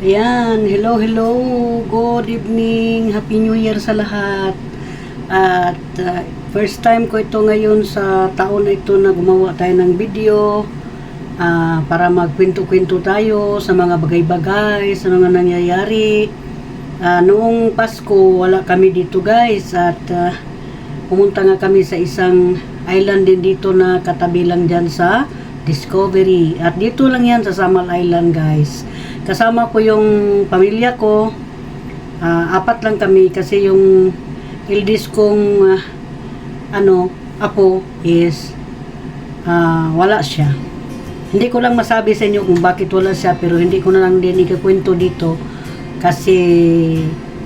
Ayan, hello, good evening, happy new year sa lahat. At first time ko ito ngayon sa taon na ito na gumawa tayo ng video para magkwento-kwento tayo sa mga bagay-bagay, sa mga nangyayari. Noong Pasko, wala kami dito guys at pumunta nga kami sa isang island din dito na katabi lang dyan sa Discovery. At dito lang yan sa Samal Island guys. Kasama ko yung pamilya ko. Apat lang kami kasi yung eldest kong apo is wala siya. Hindi ko lang masabi sa inyo kung bakit wala siya, pero hindi ko na lang din ikakwento dito kasi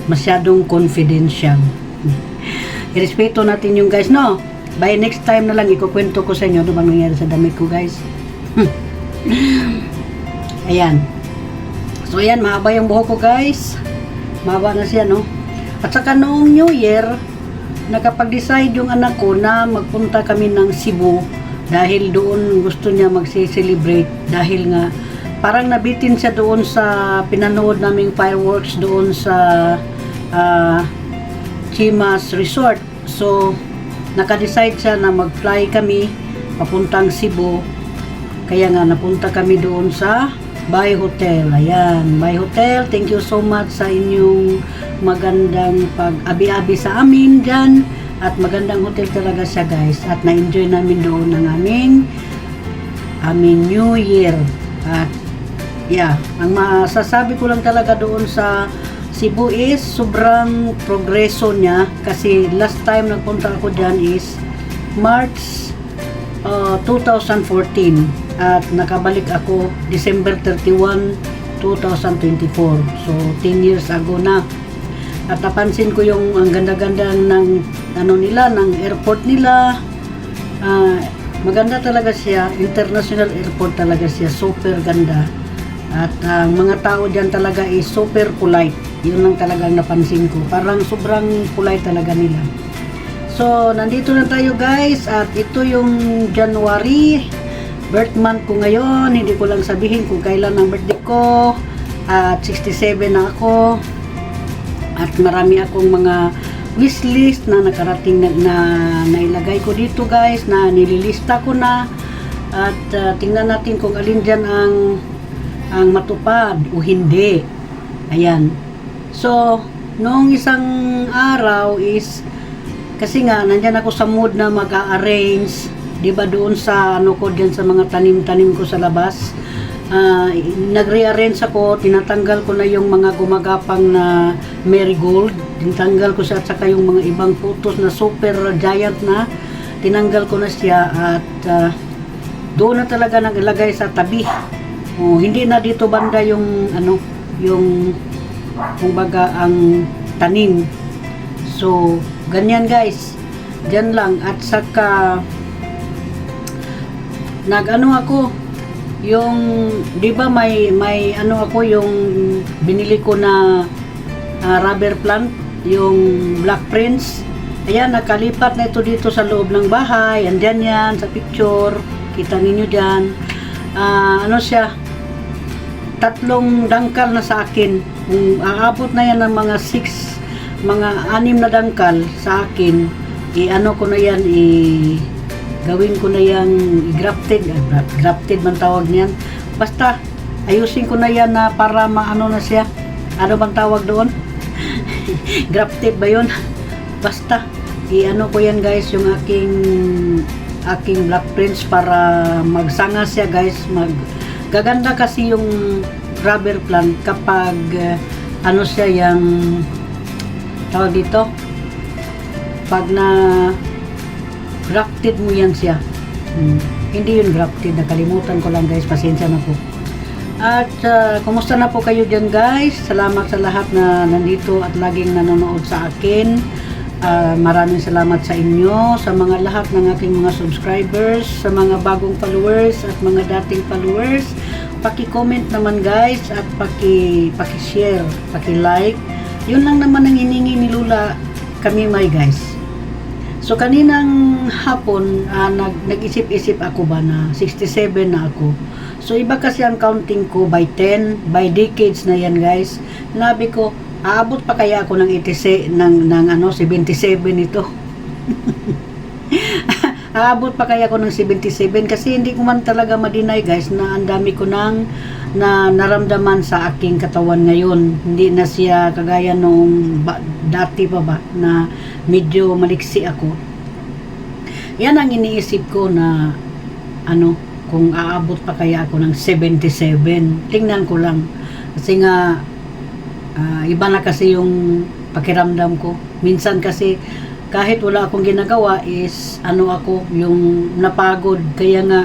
masyadong confidential. Irespeto natin yung guys, no? By next time na lang ikukwento ko sa inyo ano bang nangyari sa damit ko guys. Ayan. So ayan, mahaba yung buhok ko guys. Mahaba na siya, no? At saka noong New Year, nakapag-decide yung anak ko na magpunta kami ng Cebu dahil doon gusto niya mag-celebrate dahil nga parang nabitin siya doon sa pinanood naming fireworks doon sa Chimas Resort. So naka-decide siya na mag-fly kami papuntang Cebu. Kaya nga napunta kami doon sa Bay Hotel. Ayan, Bay Hotel. Thank you so much sa inyong magandang pag-abi-abi sa amin dyan. At magandang hotel talaga siya guys. At na-enjoy namin doon ang aming New Year. At yeah, ang masasabi ko lang talaga doon sa Cebu is sobrang progreso niya. Kasi last time nagpunta ako dyan is March 2014. At nakabalik ako December 31, 2024. So 10 years ago na. At napansin ko yung ang ganda-ganda ng nila, ng airport nila. Maganda talaga siya, international airport talaga siya, super ganda. At ang mga tao diyan talaga is super polite. Yun lang talaga ang napansin ko. Parang sobrang polite talaga nila. So nandito na tayo guys at ito yung January. Birth month ko ngayon, hindi ko lang sabihin kung kailan ang birthday ko. At 67 na ako. At marami akong mga wishlist na nakarating na nailagay ko dito guys, na nililista ko na. At tingnan natin kung alin dyan ang matupad o hindi. Ayan. So, noong isang araw is, kasi nga, nandyan ako sa mood na mag-a-arrange. Diba doon sa ko dyan sa mga tanim-tanim ko sa labas, nagre-arrange ako, tinatanggal ko na yung mga gumagapang na marigold, tinatanggal ko siya at saka yung mga ibang putos na super giant na, tinanggal ko na siya at doon na talaga naglagay sa tabi. Hindi na dito banda yung yung kumbaga ang tanim. So ganyan guys, dyan lang. At saka ako yung, di ba may ako yung binili ko na rubber plant, yung Black Prince. Ayan, nakalipat na ito dito sa loob ng bahay. Andyan yan sa picture, kita ninyo dyan. Siya, 3 dangkal na sa akin. Aabot na yan ng mga 6 na dangkal sa akin. Ko na yan, gawin ko na yung grafted man tawag niyan. Basta ayusin ko na yan na para maano na siya. Ano bang tawag doon? Grafted ba yun? Basta ko yan guys, yung aking Black Prince para magsanga siya guys. Gaganda kasi yung rubber plant kapag siya yung tawag dito, pag na grafted mo yan siya. Hindi yun grafted, nakalimutan ko lang guys, pasensya na po. At kumusta na po kayo dyan guys? Salamat sa lahat na nandito at laging nanonood sa akin. Maraming salamat sa inyo, sa mga lahat ng aking mga subscribers, sa mga bagong followers at mga dating followers. Paki-comment naman guys at paki-share, paki-like. Yun lang naman ang hiningi ni Lula kami guys. So kaninang hapon nag-isip-isip ako ba na 67 na ako. So iba kasi ang counting ko by 10, by decades na yan guys. Nabi ko, aabot pa kaya ako ng 86 ng 77 ito. Aabot pa kaya ako ng 77 kasi hindi ko man talaga ma-deny guys na ang dami ko nang naramdaman sa aking katawan ngayon. Hindi na siya kagaya nung dati pa ba na medyo maliksi ako. Yan ang iniisip ko na kung aabot pa kaya ako ng 77. Tingnan ko lang kasi nga iba na kasi yung pakiramdam ko. Minsan kasi kahit wala akong ginagawa is ako yung napagod, kaya nga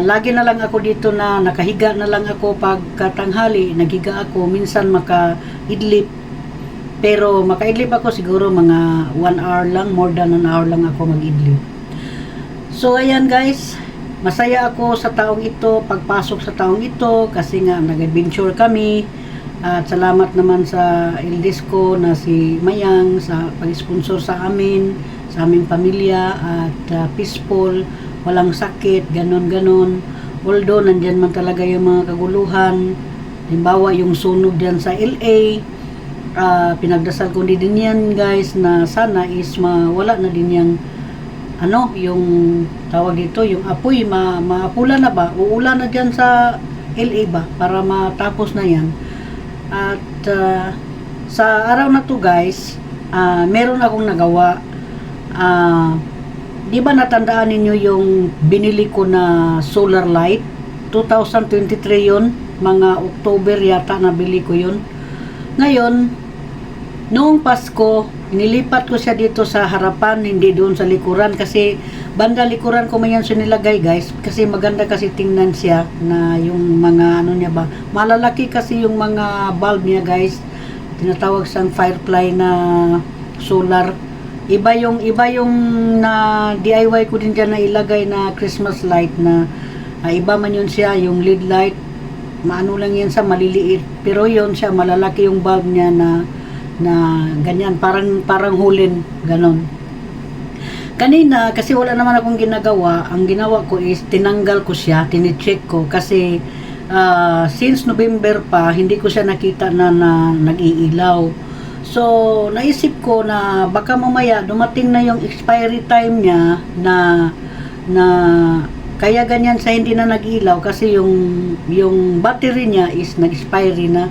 lagi na lang ako dito na nakahiga na lang ako pagkatanghali, naghiga ako, minsan makaidlip, pero makaidlip ako siguro mga 1 hour lang, more than 1 hour lang ako mag-idlip. So ayan guys, masaya ako sa taong ito, pagpasok sa taong ito kasi nga nag-adventure kami. At salamat naman sa eldest ko na si Mayang sa pag-sponsor sa amin, sa aming pamilya at peaceful, walang sakit, ganon-ganon. Although nandyan man talaga yung mga kaguluhan, halimbawa yung sunog dyan sa LA, pinagdasal ko din yan guys na sana is mawala na din yung yung tawag dito, yung apoy, maapula na ba, uulan na dyan sa LA ba para matapos na yan. At sa araw na to guys, meron akong nagawa. Di ba natandaan ninyo yung binili ko na solar light? 2023 yun, mga October yata nabili ko yun. Ngayon, noong Pasko, nilipat ko siya dito sa harapan, hindi doon sa likuran kasi banda likuran ko man yan siya nilagay guys kasi maganda kasi tingnan siya na yung mga niya ba, malalaki kasi yung mga bulb niya guys, tinatawag siyang firefly na solar. Iba yung na DIY ko din dyan na ilagay na Christmas light na iba man yun siya, yung LED light maano lang yan sa maliliit, pero yun siya malalaki yung bulb niya na ganyan, parang hulin ganon. Kanina kasi wala naman akong ginagawa, ang ginawa ko is tinanggal ko siya, tinicheck ko kasi since November pa hindi ko siya nakita na nag-iilaw. So naisip ko na baka mamaya dumating na yung expiry time niya na kaya ganyan sa hindi na nag-ilaw kasi yung battery niya is nag-expiry na.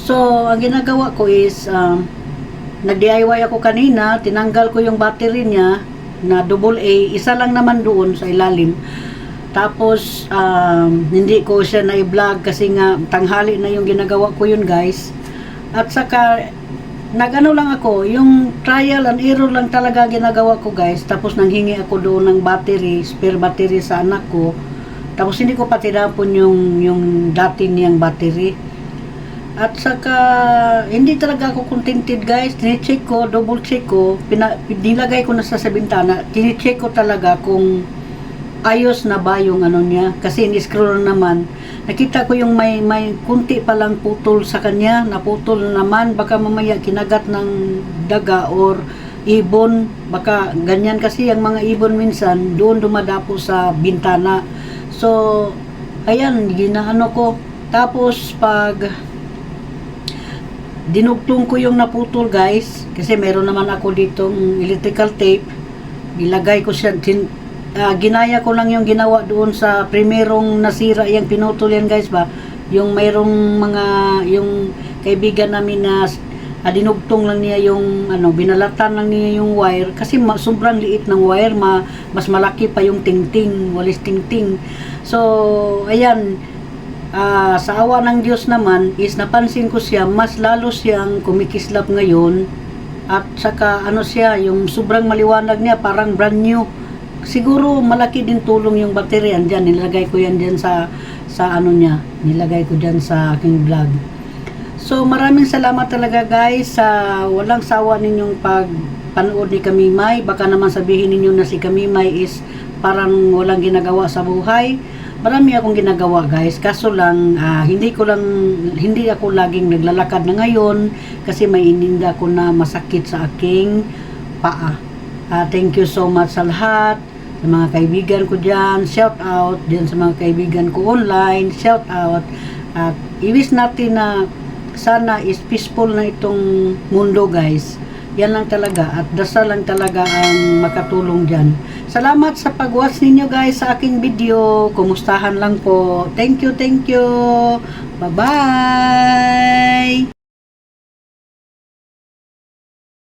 So, ang ginagawa ko is, nag-DIY ako kanina, tinanggal ko yung battery niya na AA, isa lang naman doon sa ilalim. Tapos, hindi ko siya na-vlog kasi nga tanghali na yung ginagawa ko yun guys. At saka, lang ako, yung trial and error lang talaga ginagawa ko guys. Tapos, nanghingi ako doon ng battery, spare battery sa anak ko. Tapos, hindi ko pati napon yung dati niyang battery. At saka, hindi talaga ako contented guys. Tinicheck ko, double check ko, nilagay ko na sa bintana. Tinicheck ko talaga kung ayos na ba yung niya. Kasi in-scroll naman. Nakita ko yung may kunti palang putol sa kanya. Naputol naman. Baka mamaya kinagat ng daga or ibon. Baka ganyan kasi ang mga ibon minsan doon dumadapo sa bintana. So, ayan, ginaano ko. Tapos, pag dinugtong ko yung naputol guys kasi meron naman ako ditong electrical tape, ilagay ko siya, ginaya ko lang yung ginawa doon sa primerong nasira yung pinutol yan guys ba, yung mayroong mga yung kaibigan namin na dinugtong lang niya yung binalatan lang niya yung wire kasi sobrang liit ng wire, mas malaki pa yung tingting, walis tingting. So ayan, sa awa ng Diyos naman is napansin ko siya, mas lalo siyang kumikislap ngayon. At saka siya, yung sobrang maliwanag niya, parang brand new. Siguro malaki din tulong yung battery dyan, nilagay ko yan dyan sa niya, nilagay ko dyan sa aking vlog. So maraming salamat talaga guys sa walang sawa ninyong panood ni Kamimay. Baka naman sabihin ninyo na si Kamimay is parang walang ginagawa sa buhay. Marami akong ginagawa guys, kaso lang hindi ako laging naglalakad na ngayon kasi may ininda ko na masakit sa aking paa. Thank you so much sa lahat. Sa mga kaibigan ko dyan, shout out. Dyan sa mga kaibigan ko online, shout out. At iwis natin na sana is peaceful na itong mundo, guys. Yan lang talaga. At dasal lang talaga ang makatulong dyan. Salamat sa pag-watch ninyo, guys, sa aking video. Kumustahan lang po. Thank you, thank you. Bye-bye.